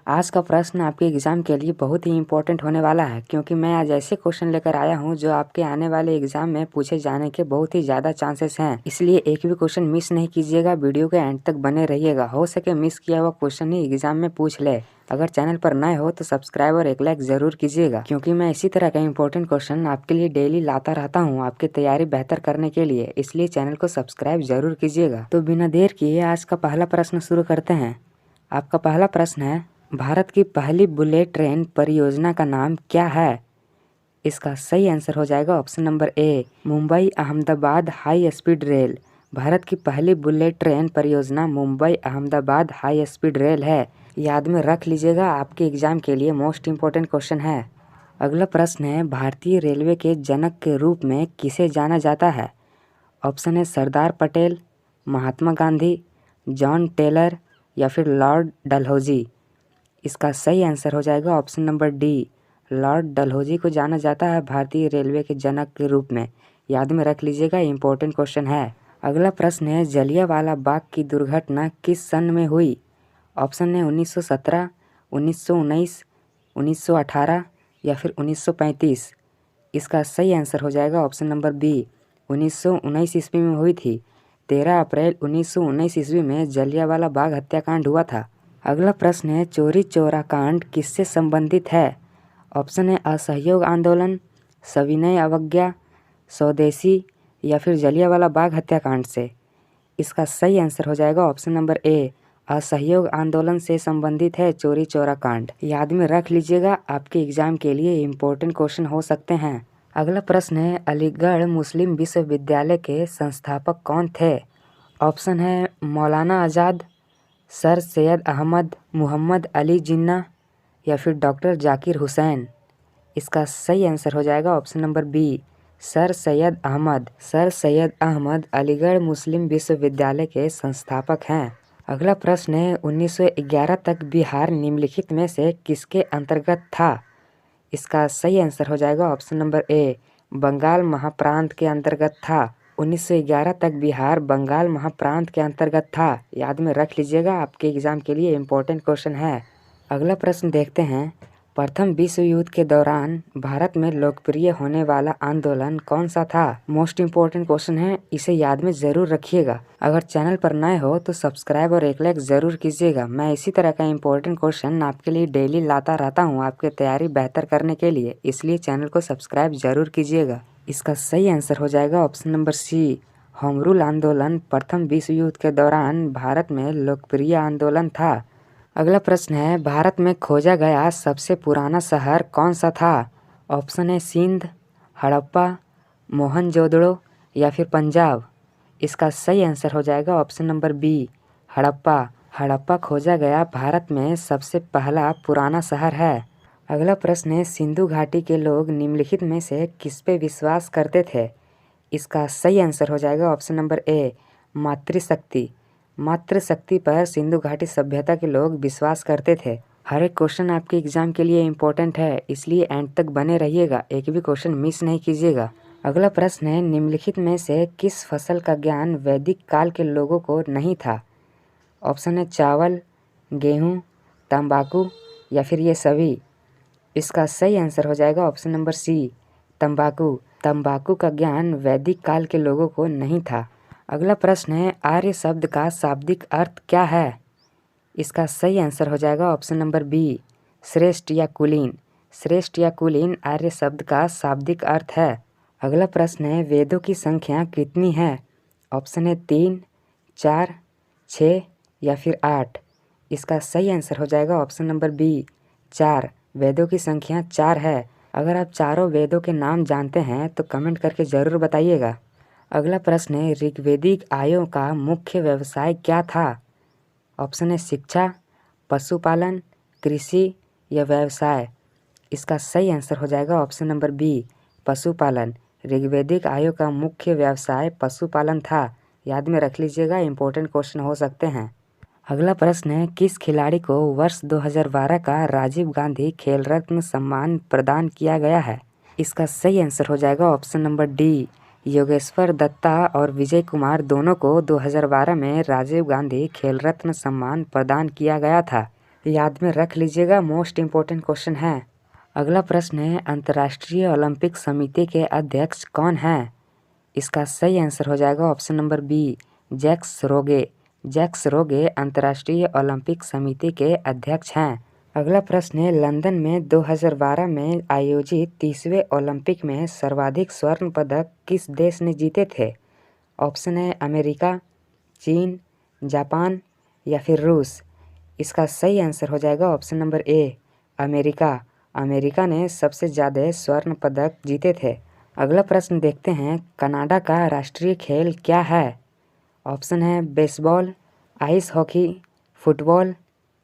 आज का प्रश्न आपके एग्ज़ाम के लिए बहुत ही इम्पोर्टेंट होने वाला है, क्योंकि मैं आज ऐसे क्वेश्चन लेकर आया हूं जो आपके आने वाले एग्ज़ाम में पूछे जाने के बहुत ही ज़्यादा चांसेस हैं। इसलिए एक भी क्वेश्चन मिस नहीं कीजिएगा, वीडियो के एंड तक बने रहिएगा। हो सके मिस किया हुआ क्वेश्चन ही एग्ज़ाम में पूछ ले। अगर चैनल पर नए हो तो सब्सक्राइब और एक लाइक ज़रूर कीजिएगा, क्योंकि मैं इसी तरह का इंपॉर्टेंट क्वेश्चन आपके लिए डेली लाता रहता हूँ आपकी तैयारी बेहतर करने के लिए। इसलिए चैनल को सब्सक्राइब जरूर कीजिएगा। तो बिना देर किए आज का पहला प्रश्न शुरू करते हैं। आपका पहला प्रश्न है, भारत की पहली बुलेट ट्रेन परियोजना का नाम क्या है? इसका सही आंसर हो जाएगा option number A, Mumbai Ahmedabad high speed rail. Bharat की पहली बुलेट ट्रेन परियोजना Mumbai Ahmedabad high speed rail है। याद में रख लीजिएगा, आपके एग्जाम के लिए मोस्ट इम्पोर्टेंट क्वेश्चन है। अगला प्रश्न है, भारतीय रेलवे के जनक के रूप में किसे जाना जाता है? ऑप्शन है सरदार पटेल, महात्मा गांधी, जॉन टेलर या फिर लॉर्ड डलहौजी। इसका सही आंसर हो जाएगा option number D, Lord Dalhousie को जाना जाता है भारतीय रेलवे के जनक के रूप में। याद में रख लीजिएगा, इंपॉर्टेंट क्वेश्चन है। अगला प्रश्न है, जलियांवाला बाग की दुर्घटना किस सन में हुई? ऑप्शन है 1917, 1919, 1918 या फिर 1935। इसका सही आंसर हो जाएगा ऑप्शन नंबर बी, 1919 ईस्वी में हुई थी। 13 अप्रैल 1919 ईस्वी में जलियांवाला बाग हत्याकांड हुआ था। अगला प्रश्न है, चौरी चौरा कांड किससे संबंधित है? ऑप्शन है असहयोग आंदोलन, सविनय अवज्ञा, स्वदेशी या फिर जलियांवाला बाग हत्याकांड से। इसका सही आंसर हो जाएगा ऑप्शन नंबर ए, असहयोग आंदोलन से संबंधित है चौरी चौरा कांड। याद में रख लीजिएगा, आपके एग्जाम के लिए इम्पोर्टेंट क्वेश्चन हो सकते हैं। अगला प्रश्न है, अलीगढ़ मुस्लिम विश्वविद्यालय के संस्थापक कौन थे? ऑप्शन है मौलाना आज़ाद, सर सैयद अहमद मोहम्मद अली जिन्ना या फिर डॉक्टर जाकिर हुसैन। इसका सही आंसर हो जाएगा option number B, sir Syed Ahmad. Sir Syed Ahmad Aligarh मुस्लिम विश्वविद्यालय के संस्थापक हैं। अगला प्रश्न है, 1911 तक बिहार निम्नलिखित में से किसके अंतर्गत था? इसका सही आंसर हो जाएगा ऑप्शन नंबर ए, बंगाल महाप्रांत के अंतर्गत था। 1911 तक बिहार बंगाल महाप्रांत के अंतर्गत था। याद में रख लीजिएगा, आपके एग्जाम के लिए इम्पोर्टेंट क्वेश्चन है। अगला प्रश्न देखते हैं, प्रथम विश्व युद्ध के दौरान भारत में लोकप्रिय होने वाला आंदोलन कौन सा था? मोस्ट इम्पोर्टेंट क्वेश्चन है, इसे याद में ज़रूर रखिएगा। अगर चैनल पर नए हो तो सब्सक्राइब और एक लाइक ज़रूर कीजिएगा। मैं इसी तरह का इम्पोर्टेंट क्वेश्चन आपके लिए डेली लाता रहता हूँ आपकी तैयारी बेहतर करने के लिए, इसलिए चैनल को सब्सक्राइब ज़रूर कीजिएगा। इसका सही आंसर हो जाएगा option number C, home rule आंदोलन प्रथम विश्व युद्ध के दौरान भारत में लोकप्रिय आंदोलन था। अगला प्रश्न है, भारत में खोजा गया सबसे पुराना शहर कौन सा था? ऑप्शन है सिंध, हड़प्पा, मोहनजोदड़ो या फिर पंजाब। इसका सही आंसर हो जाएगा option number B, Harappa. Harappa खोजा गया भारत में सबसे पहला पुराना शहर है। अगला प्रश्न है, सिंधु घाटी के लोग निम्नलिखित में से किस पे विश्वास करते थे? इसका सही आंसर हो जाएगा ऑप्शन नंबर ए, मातृशक्ति। मातृशक्ति पर सिंधु घाटी सभ्यता के लोग विश्वास करते थे। हर एक क्वेश्चन आपके एग्जाम के लिए इम्पोर्टेंट है, इसलिए एंड तक बने रहिएगा, एक भी क्वेश्चन मिस नहीं कीजिएगा। अगला प्रश्न है, निम्नलिखित में से किस फसल का ज्ञान वैदिक काल के लोगों को नहीं था? ऑप्शन है चावल, गेहूँ, तंबाकू या फिर ये सभी। इसका सही आंसर हो जाएगा ऑप्शन नंबर सी, तंबाकू। तंबाकू का ज्ञान वैदिक काल के लोगों को नहीं था। अगला प्रश्न है, आर्य शब्द का शाब्दिक अर्थ क्या है? इसका सही आंसर हो जाएगा ऑप्शन नंबर बी, श्रेष्ठ या कुलीन। श्रेष्ठ या कुलीन आर्य शब्द का शाब्दिक अर्थ है। अगला प्रश्न है, वेदों की संख्या कितनी है? ऑप्शन है 3, 4, 6 या फिर 8। इसका सही आंसर हो जाएगा ऑप्शन नंबर बी, 4। वेदों की संख्या 4 है। अगर आप चारों वेदों के नाम जानते हैं तो कमेंट करके ज़रूर बताइएगा। अगला प्रश्न है, ऋग्वेदिक आर्यों का मुख्य व्यवसाय क्या था? ऑप्शन है शिक्षा, पशुपालन, कृषि या व्यवसाय। इसका सही आंसर हो जाएगा ऑप्शन नंबर बी, पशुपालन। ऋग्वेदिक आर्यों का मुख्य व्यवसाय पशुपालन था। याद में रख लीजिएगा, इंपॉर्टेंट क्वेश्चन हो सकते हैं। अगला प्रश्न है, किस खिलाड़ी को वर्ष 2012 का राजीव गांधी खेल रत्न सम्मान प्रदान किया गया है? इसका सही आंसर हो जाएगा option number D, Yogeshwar Dutta और विजय कुमार दोनों को 2012 में राजीव गांधी खेल रत्न सम्मान प्रदान किया गया था। याद में रख लीजिएगा, मोस्ट इम्पोर्टेंट क्वेश्चन है। अगला प्रश्न है, अंतर्राष्ट्रीय ओलंपिक समिति के अध्यक्ष कौन हैं? इसका सही आंसर हो जाएगा ऑप्शन नंबर बी, जैक्स रोगे। जैक्स रोगे अंतर्राष्ट्रीय ओलंपिक समिति के अध्यक्ष हैं। अगला प्रश्न है, लंदन में 2012 में आयोजित 30वें ओलंपिक में सर्वाधिक स्वर्ण पदक किस देश ने जीते थे? ऑप्शन है अमेरिका, चीन, जापान या फिर रूस। इसका सही आंसर हो जाएगा option number A, America. America ने सबसे ज़्यादा स्वर्ण पदक जीते थे। अगला प्रश्न देखते हैं, कनाडा का राष्ट्रीय खेल क्या है? ऑप्शन है बेसबॉल, आइस हॉकी, फुटबॉल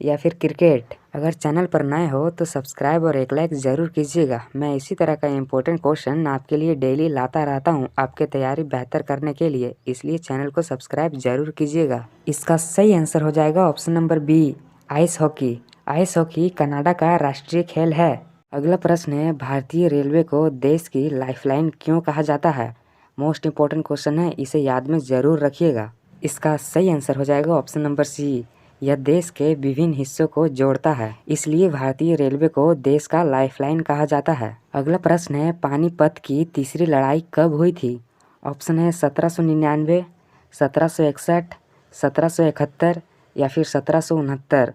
या फिर क्रिकेट। अगर चैनल पर नए हो तो सब्सक्राइब और एक लाइक ज़रूर कीजिएगा। मैं इसी तरह का इम्पोर्टेंट क्वेश्चन आपके लिए डेली लाता रहता हूं आपके तैयारी बेहतर करने के लिए, इसलिए चैनल को सब्सक्राइब जरूर कीजिएगा। इसका सही आंसर हो जाएगा option number B, ice hockey. Ice hockey Canada का राष्ट्रीय खेल है। अगला प्रश्न है, भारतीय रेलवे को देश की लाइफलाइन क्यों कहा जाता है? मोस्ट इम्पोर्टेंट क्वेश्चन है, इसे याद में ज़रूर रखिएगा। इसका सही आंसर हो जाएगा ऑप्शन नंबर सी, यह देश के विभिन्न हिस्सों को जोड़ता है, इसलिए भारतीय रेलवे को देश का लाइफलाइन कहा जाता है। अगला प्रश्न है, पानीपत की तीसरी लड़ाई कब हुई थी? ऑप्शन है 1799, 1761, 1771 या फिर 1769।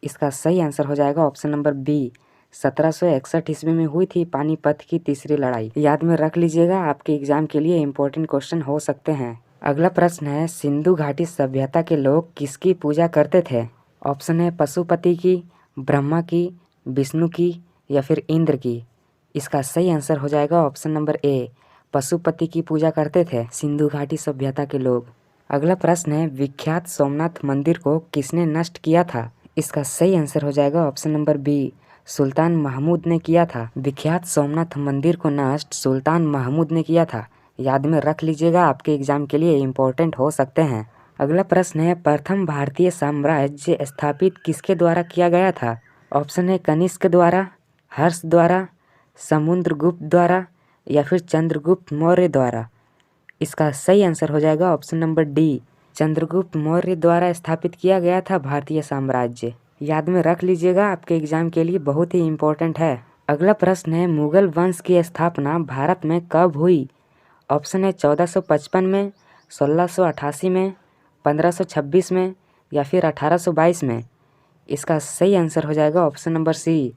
इसका सही आंसर हो जाएगा ऑप्शन नंबर बी, 1761 ईस्वी में हुई थी पानीपत की तीसरी लड़ाई। याद में रख लीजिएगा, आपके एग्जाम के लिए इम्पोर्टेंट क्वेश्चन हो सकते हैं। अगला प्रश्न है, सिंधु घाटी सभ्यता के लोग किसकी पूजा करते थे? ऑप्शन है पशुपति की, ब्रह्मा की, विष्णु की या फिर इंद्र की। इसका सही आंसर हो जाएगा ऑप्शन नंबर ए, पशुपति की पूजा करते थे सिंधु घाटी सभ्यता के लोग। अगला प्रश्न है, विख्यात सोमनाथ मंदिर को किसने नष्ट किया था? इसका सही आंसर हो जाएगा ऑप्शन नंबर बी, सुल्तान महमूद ने किया था। विख्यात सोमनाथ मंदिर को नष्ट सुल्तान महमूद ने किया था। याद में रख लीजिएगा, आपके एग्जाम के लिए इम्पोर्टेंट हो सकते हैं। अगला प्रश्न है, प्रथम भारतीय साम्राज्य स्थापित किसके द्वारा किया गया था? ऑप्शन है कनिष्क द्वारा, हर्ष द्वारा, समुद्रगुप्त द्वारा या फिर चंद्रगुप्त मौर्य द्वारा। इसका सही आंसर हो जाएगा option number D, Chandragupta Maurya द्वारा स्थापित किया गया था भारतीय साम्राज्य। याद में रख लीजिएगा, आपके एग्जाम के लिए बहुत ही इम्पोर्टेंट है। अगला प्रश्न है, मुगल वंश की स्थापना भारत में कब हुई? ऑप्शन है 1455 में, 1688 में, 1526 में या फिर 1822 में। इसका सही आंसर हो जाएगा ऑप्शन नंबर सी,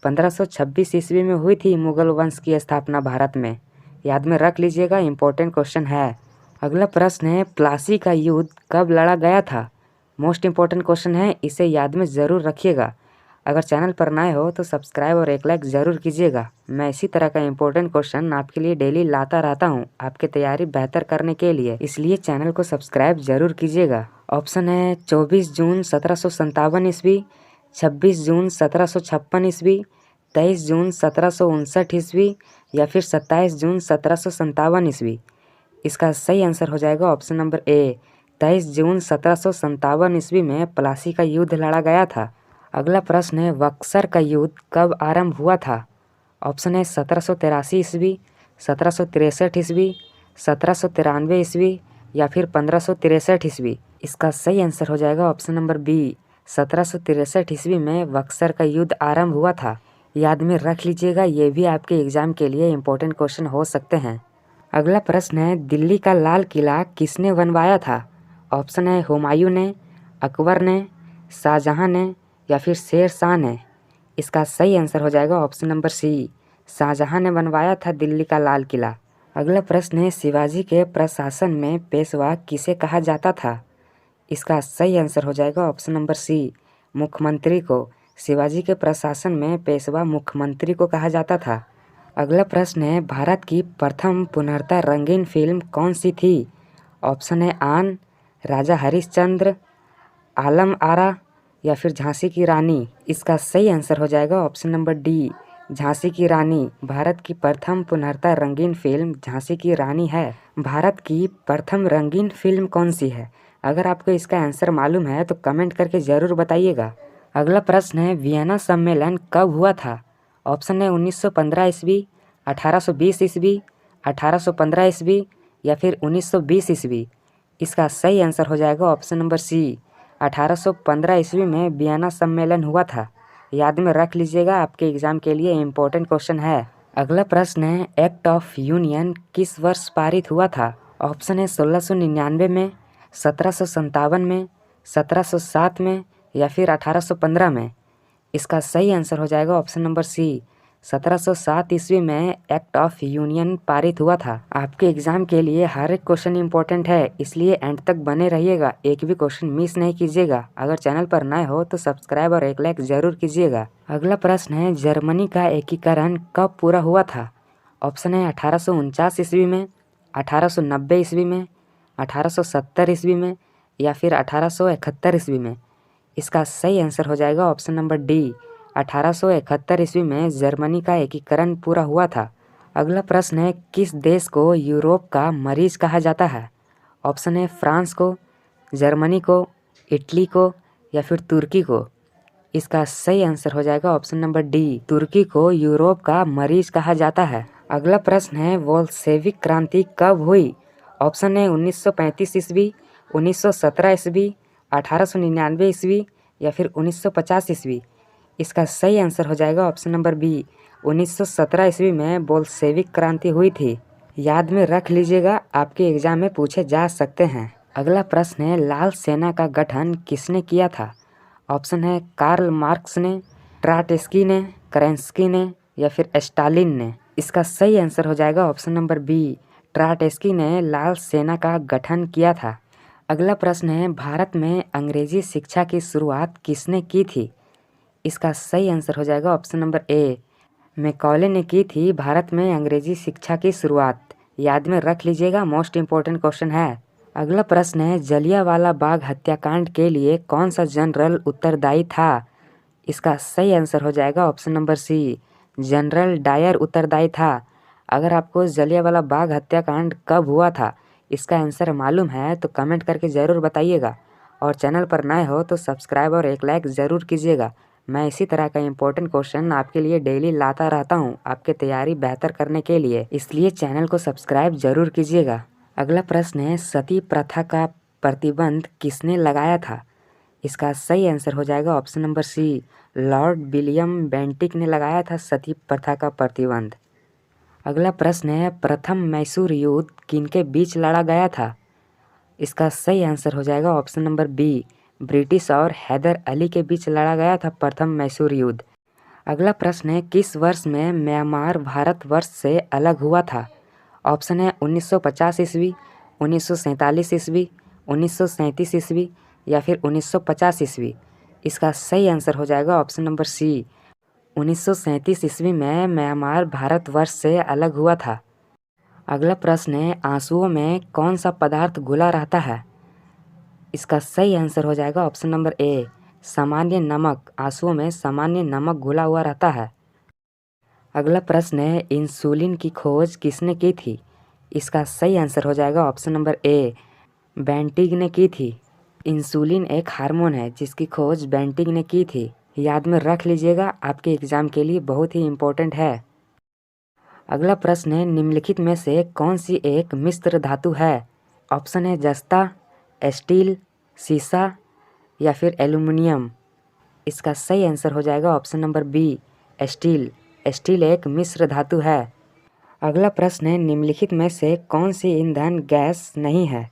1526 ईस्वी में हुई थी मुगल वंश की स्थापना भारत में। याद में रख लीजिएगा, इम्पोर्टेंट क्वेश्चन है। अगला प्रश्न है, प्लासी का युद्ध कब लड़ा गया था? मोस्ट इम्पोर्टेंट क्वेश्चन है, इसे याद में ज़रूर रखिएगा। अगर चैनल पर नए हो तो सब्सक्राइब और एक लाइक ज़रूर कीजिएगा। मैं इसी तरह का इम्पोर्टेंट क्वेश्चन आपके लिए डेली लाता रहता हूं आपके तैयारी बेहतर करने के लिए, इसलिए चैनल को सब्सक्राइब जरूर कीजिएगा। ऑप्शन है 24 जून 1757 ईस्वी, 26 जून 1756 ईस्वी, 23 जून 1759 ईस्वी या फिर 27 जून 1757 ईस्वी। इसका सही आंसर हो जाएगा ऑप्शन नंबर ए, 23 जून 1757 ईस्वी में प्लासी का युद्ध लड़ा गया था। अगला प्रश्न है, बक्सर का युद्ध कब आरंभ हुआ था? ऑप्शन है 1783 ईस्वी, 1763 ईस्वी, 1793 ईस्वी या फिर 1563 ईस्वी। इसका सही आंसर हो जाएगा ऑप्शन नंबर बी, 1763 ईस्वी में बक्सर का युद्ध आरंभ हुआ था। याद में रख लीजिएगा, ये भी आपके एग्जाम के लिए इम्पोर्टेंट क्वेश्चन हो सकते हैं। अगला प्रश्न है, दिल्ली का लाल किला किसने बनवाया था? ऑप्शन है हुमायूं ने, अकबर ने, शाहजहां ने या फिर शेर शाह ने। इसका सही आंसर हो जाएगा ऑप्शन नंबर सी, शाहजहां ने बनवाया था दिल्ली का लाल किला। अगला प्रश्न है, शिवाजी के प्रशासन में पेशवा किसे कहा जाता था? इसका सही आंसर हो जाएगा ऑप्शन नंबर सी, मुख्यमंत्री को। शिवाजी के प्रशासन में पेशवा मुख्यमंत्री को कहा जाता था। अगला प्रश्न है, भारत की प्रथम पुनर्ता रंगीन फिल्म कौन सी थी? ऑप्शन है आन, राजा हरिश्चंद्र, आलम आरा या फिर झांसी की रानी। इसका सही आंसर हो जाएगा ऑप्शन नंबर डी, झांसी की रानी। भारत की प्रथम पुनर्ता रंगीन फिल्म झांसी की रानी है। भारत की प्रथम रंगीन फिल्म कौन सी है? अगर आपको इसका आंसर मालूम है तो कमेंट करके ज़रूर बताइएगा। अगला प्रश्न है, वियना सम्मेलन कब हुआ था? ऑप्शन है 1915 ईस्वी, 1820 ईस्वी, 1815 ईस्वी या फिर 1920 ईस्वी। इसका सही आंसर हो जाएगा ऑप्शन नंबर सी, 1815 ईस्वी में वियना सम्मेलन हुआ था। याद में रख लीजिएगा, आपके एग्जाम के लिए इम्पोर्टेंट क्वेश्चन है। अगला प्रश्न है, एक्ट ऑफ यूनियन किस वर्ष पारित हुआ था? ऑप्शन है 1699 में, 1757 में, 1707 में या फिर 1815 में। इसका सही आंसर हो जाएगा ऑप्शन नंबर सी, 1707 ईस्वी में एक्ट ऑफ यूनियन पारित हुआ था। आपके एग्जाम के लिए हर एक क्वेश्चन इंपॉर्टेंट है, इसलिए एंड तक बने रहिएगा, एक भी क्वेश्चन मिस नहीं कीजिएगा। अगर चैनल पर नए हो तो सब्सक्राइब और एक लाइक जरूर कीजिएगा। अगला प्रश्न है, जर्मनी का एकीकरण कब पूरा हुआ था? ऑप्शन है 1849 ईस्वी में, 1890 ईस्वी में, 1870 ईस्वी में या फिर 1871 ईस्वी में। इसका सही आंसर हो जाएगा ऑप्शन नंबर डी, 1871 ईस्वी में जर्मनी का एकीकरण पूरा हुआ था। अगला प्रश्न है, किस देश को यूरोप का मरीज कहा जाता है? ऑप्शन है फ्रांस को, जर्मनी को, इटली को या फिर तुर्की को। इसका सही आंसर हो जाएगा ऑप्शन नंबर डी, तुर्की को यूरोप का मरीज कहा जाता है। अगला प्रश्न है, बोल्शेविक क्रांति कब हुई? ऑप्शन है 1935 ईस्वी, 1917 ईस्वी, 1899 ईस्वी या फिर 1950 ईस्वी। इसका सही आंसर हो जाएगा ऑप्शन नंबर बी, 1917 ईस्वी में बोल्शेविक क्रांति हुई थी। याद में रख लीजिएगा, आपके एग्जाम में पूछे जा सकते हैं। अगला प्रश्न है, लाल सेना का गठन किसने किया था? ऑप्शन है कार्ल मार्क्स ने, ट्राटस्की ने, केरेंस्की ने या फिर स्टालिन ने। इसका सही आंसर हो जाएगा ऑप्शन नंबर बी, ट्राटस्की ने लाल सेना का गठन किया था। अगला प्रश्न है, भारत में अंग्रेजी शिक्षा की शुरुआत किसने की थी? इसका सही आंसर हो जाएगा ऑप्शन नंबर ए, मैकॉले ने की थी भारत में अंग्रेजी शिक्षा की शुरुआत। याद में रख लीजिएगा, मोस्ट इम्पोर्टेंट क्वेश्चन है। अगला प्रश्न है, जलियांवाला बाग हत्याकांड के लिए कौन सा जनरल उत्तरदायी था? इसका सही आंसर हो जाएगा option number C, general Dyer उत्तरदायी था। अगर आपको जलियांवाला बाग हत्याकांड कब हुआ था, इसका आंसर मालूम है तो कमेंट करके ज़रूर बताइएगा, और चैनल पर नए हो तो सब्सक्राइब और एक लाइक ज़रूर कीजिएगा। मैं इसी तरह का इम्पोर्टेंट क्वेश्चन आपके लिए डेली लाता रहता हूँ, आपके तैयारी बेहतर करने के लिए, इसलिए चैनल को सब्सक्राइब जरूर कीजिएगा। अगला प्रश्न है, सती प्रथा का प्रतिबंध किसने लगाया था? इसका सही आंसर हो जाएगा option number C, lord William Bentinck ने लगाया था सती प्रथा का प्रतिबंध। अगला प्रश्न है, प्रथम मैसूर युद्ध किनके बीच लड़ा गया था? इसका सही आंसर हो जाएगा ऑप्शन नंबर बी, ब्रिटिश और हैदर अली के बीच लड़ा गया था प्रथम मैसूर युद्ध। अगला प्रश्न है, किस वर्ष में म्यांमार भारतवर्ष से अलग हुआ था? ऑप्शन है 1950 ईस्वी, 1947 ईस्वी, 1937 ईस्वी या फिर 1950 ईस्वी। इसका सही आंसर हो जाएगा ऑप्शन नंबर सी, 1937 ईस्वी में म्यांमार भारतवर्ष से अलग हुआ था। अगला प्रश्न है, आंसुओं में कौन सा पदार्थ घुला रहता है? इसका सही आंसर हो जाएगा ऑप्शन नंबर ए, सामान्य नमक। आंसुओं में सामान्य नमक घुला हुआ रहता है। अगला प्रश्न है, इंसुलिन की खोज किसने की थी? इसका सही आंसर हो जाएगा ऑप्शन नंबर ए, बेंटिक ने की थी। इंसुलिन एक हार्मोन है जिसकी खोज बेंटिक ने की थी। याद में रख लीजिएगा, आपके एग्जाम के लिए बहुत ही इम्पोर्टेंट है। अगला प्रश्न है, निम्नलिखित में से कौन सी एक मिश्र धातु है? ऑप्शन है जस्ता, स्टील, सीसा या फिर एल्युमिनियम। इसका सही आंसर हो जाएगा option number B, steel. Steel एक मिश्र धातु है। अगला प्रश्न है, निम्नलिखित में से कौन सी ईंधन गैस नहीं है?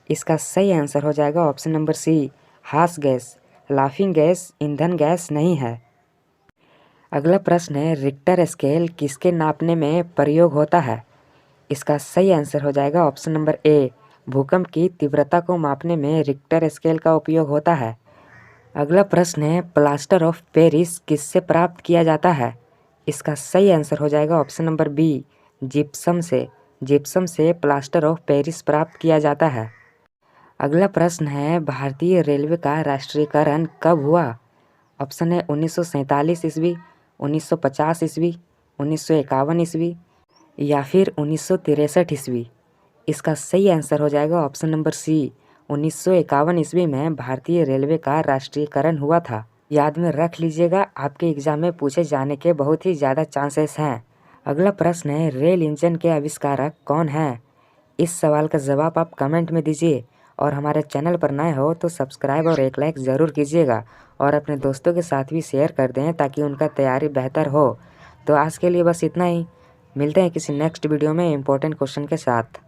इसका सही आंसर हो जाएगा ऑप्शन नंबर सी, हास गैस। लाफिंग गैस ईंधन गैस नहीं है। अगला प्रश्न है, रिक्टर स्केल किसके नापने में प्रयोग होता है? इसका सही आंसर हो जाएगा ऑप्शन नंबर ए, भूकंप की तीव्रता को मापने में रिक्टर स्केल का उपयोग होता है। अगला प्रश्न है, प्लास्टर ऑफ पेरिस किससे प्राप्त किया जाता है? इसका सही आंसर हो जाएगा ऑप्शन नंबर बी, जिप्सम से। जिप्सम से प्लास्टर ऑफ पेरिस प्राप्त किया जाता है। अगला प्रश्न है, भारतीय रेलवे का राष्ट्रीयकरण कब हुआ? ऑप्शन है 1947 ईस्वी, 1950 ईस्वी, 1951 ईस्वी या फिर 1963 ईस्वी। इसका सही आंसर हो जाएगा ऑप्शन नंबर सी, 1951 ईस्वी में भारतीय रेलवे का राष्ट्रीयकरण हुआ था। याद में रख लीजिएगा, आपके एग्जाम में पूछे जाने के बहुत ही ज़्यादा चांसेस हैं। अगला प्रश्न है, रेल इंजन के आविष्कारक कौन है? इस सवाल का जवाब आप कमेंट में दीजिए और हमारे चैनल पर नए हो तो सब्सक्राइब और एक लाइक ज़रूर कीजिएगा और अपने दोस्तों के साथ भी शेयर कर दें ताकि उनका तैयारी बेहतर हो। तो आज के लिए बस इतना ही। मिलते हैं किसी नेक्स्ट वीडियो में इम्पोर्टेंट क्वेश्चन के साथ।